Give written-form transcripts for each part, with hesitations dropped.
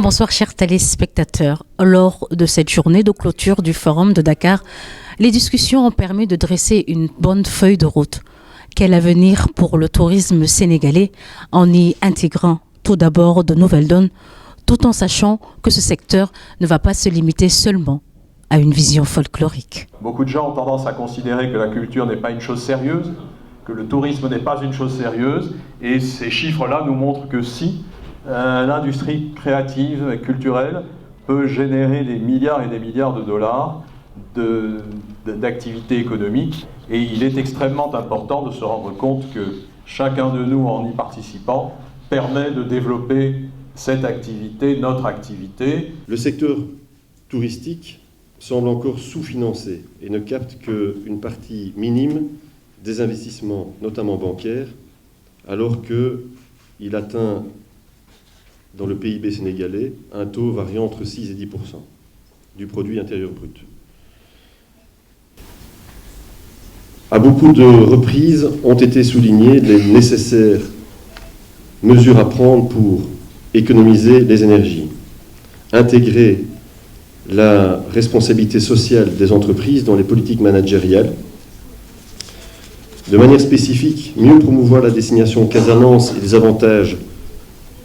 Bonsoir chers téléspectateurs. Lors de cette journée de clôture du Forum de Dakar, les discussions ont permis de dresser une bonne feuille de route. Quel avenir pour le tourisme sénégalais en y intégrant tout d'abord de nouvelles donnes, tout en sachant que ce secteur ne va pas se limiter seulement à une vision folklorique. Beaucoup de gens ont tendance à considérer que la culture n'est pas une chose sérieuse, que le tourisme n'est pas une chose sérieuse, et ces chiffres-là nous montrent que si l'industrie créative et culturelle peut générer des milliards et des milliards de dollars d'activités économiques, et il est extrêmement important de se rendre compte que chacun de nous, en y participant, permet de développer cette activité, notre activité. Le secteur touristique semble encore sous-financé et ne capte qu'une partie minime des investissements, notamment bancaires, alors qu'il atteint dans le PIB sénégalais un taux variant entre 6 et 10% du produit intérieur brut. À beaucoup de reprises ont été soulignées les nécessaires mesures à prendre pour économiser les énergies, intégrer la responsabilité sociale des entreprises dans les politiques managériales, de manière spécifique, mieux promouvoir la destination Casamance et les avantages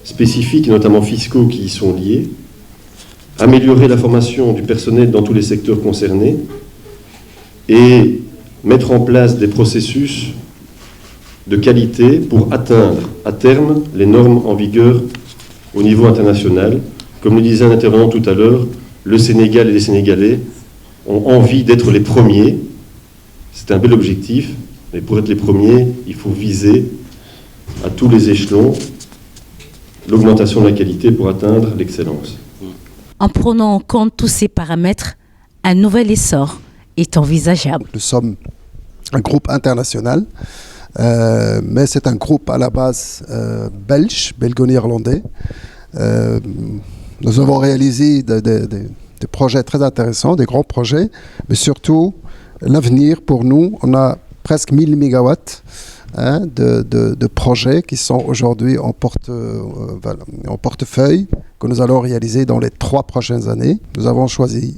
spécifiques, notamment fiscaux, qui y sont liés, améliorer la formation du personnel dans tous les secteurs concernés et mettre en place des processus de qualité pour atteindre à terme les normes en vigueur au niveau international. Comme le disait un intervenant tout à l'heure, le Sénégal et les Sénégalais ont envie d'être les premiers. C'est un bel objectif, mais pour être les premiers, il faut viser à tous les échelons l'augmentation de la qualité pour atteindre l'excellence. En prenant en compte tous ces paramètres, un nouvel essor est envisageable. Nous sommes un groupe international, mais c'est un groupe à la base belge, belgo-néerlandais. Nous avons réalisé des projets très intéressants, des grands projets, mais surtout l'avenir pour nous, on a presque 1000 mégawatts de projets qui sont aujourd'hui en portefeuille que nous allons réaliser dans les 3 prochaines années. Nous avons choisi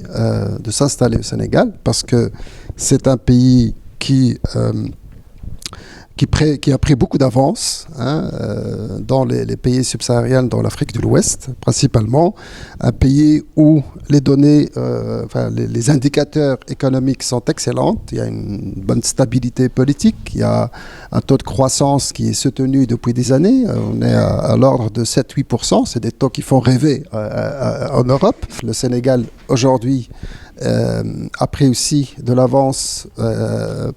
de s'installer au Sénégal parce que c'est un pays qui a pris beaucoup d'avance dans les pays subsahariens, dans l'Afrique de l'Ouest principalement, un pays où les données, les indicateurs économiques sont excellents, il y a une bonne stabilité politique, il y a un taux de croissance qui est soutenu depuis des années, on est à l'ordre de 7-8%, c'est des taux qui font rêver en Europe. Le Sénégal aujourd'hui a pris aussi de l'avance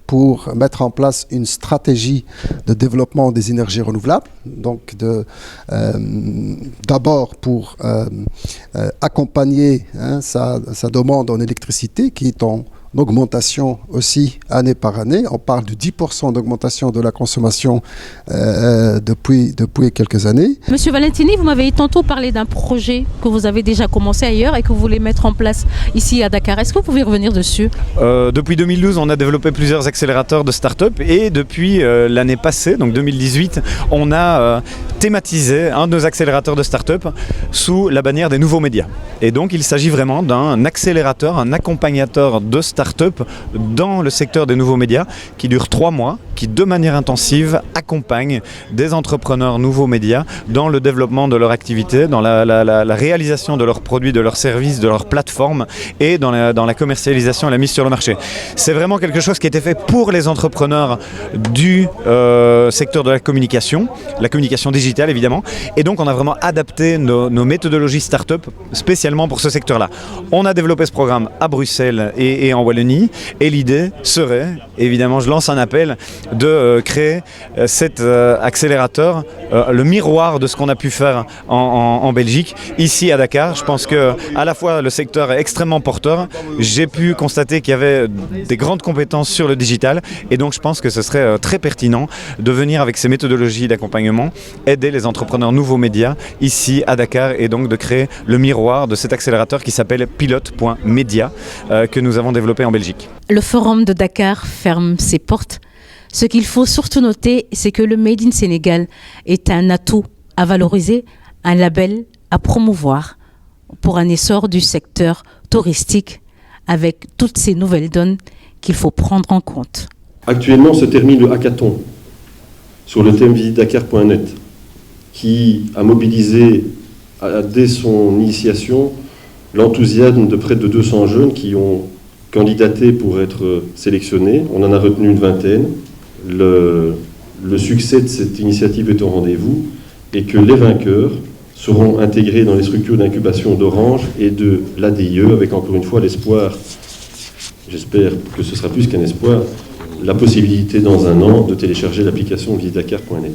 pour mettre en place une stratégie de développement des énergies renouvelables, donc d'abord pour accompagner sa demande en électricité qui est en augmentation aussi année par année. On parle de 10% d'augmentation de la consommation depuis quelques années. Monsieur Valentini, vous m'avez tantôt parlé d'un projet que vous avez déjà commencé ailleurs et que vous voulez mettre en place ici à Dakar. Est-ce que vous pouvez revenir dessus ? Depuis 2012, on a développé plusieurs accélérateurs de start-up et depuis l'année passée, donc 2018, on a thématisé un de nos accélérateurs de start-up sous la bannière des nouveaux médias. Et donc il s'agit vraiment d'un accélérateur, un accompagnateur de start-up dans le secteur des nouveaux médias qui dure 3 mois, qui de manière intensive accompagne des entrepreneurs nouveaux médias dans le développement de leur activité, dans la réalisation de leurs produits, de leurs services, de leurs plateformes et dans la commercialisation et la mise sur le marché. C'est vraiment quelque chose qui a été fait pour les entrepreneurs du secteur de la communication digitale évidemment, et donc on a vraiment adapté nos méthodologies start-up spécialement pour ce secteur-là. On a développé ce programme à Bruxelles et en Wallonie, et l'idée serait, évidemment je lance un appel, de créer cet accélérateur, le miroir de ce qu'on a pu faire en Belgique, ici à Dakar. Je pense que à la fois le secteur est extrêmement porteur, j'ai pu constater qu'il y avait des grandes compétences sur le digital, et donc je pense que ce serait très pertinent de venir avec ces méthodologies d'accompagnement, aider les entrepreneurs nouveaux médias ici à Dakar, et donc de créer le miroir de cet accélérateur qui s'appelle pilote.media que nous avons développé en Belgique. Le forum de Dakar ferme ses portes. Ce qu'il faut surtout noter, c'est que le Made in Sénégal est un atout à valoriser, un label à promouvoir pour un essor du secteur touristique avec toutes ces nouvelles donnes qu'il faut prendre en compte. Actuellement se termine le hackathon sur le thème visitedakar.net qui a mobilisé dès son initiation l'enthousiasme de près de 200 jeunes qui ont candidaté pour être sélectionnés. On en a retenu une vingtaine. Le succès de cette initiative est au rendez-vous et que les vainqueurs seront intégrés dans les structures d'incubation d'Orange et de l'ADIE avec encore une fois l'espoir, j'espère que ce sera plus qu'un espoir, la possibilité dans un an de télécharger l'application visitedakar.net.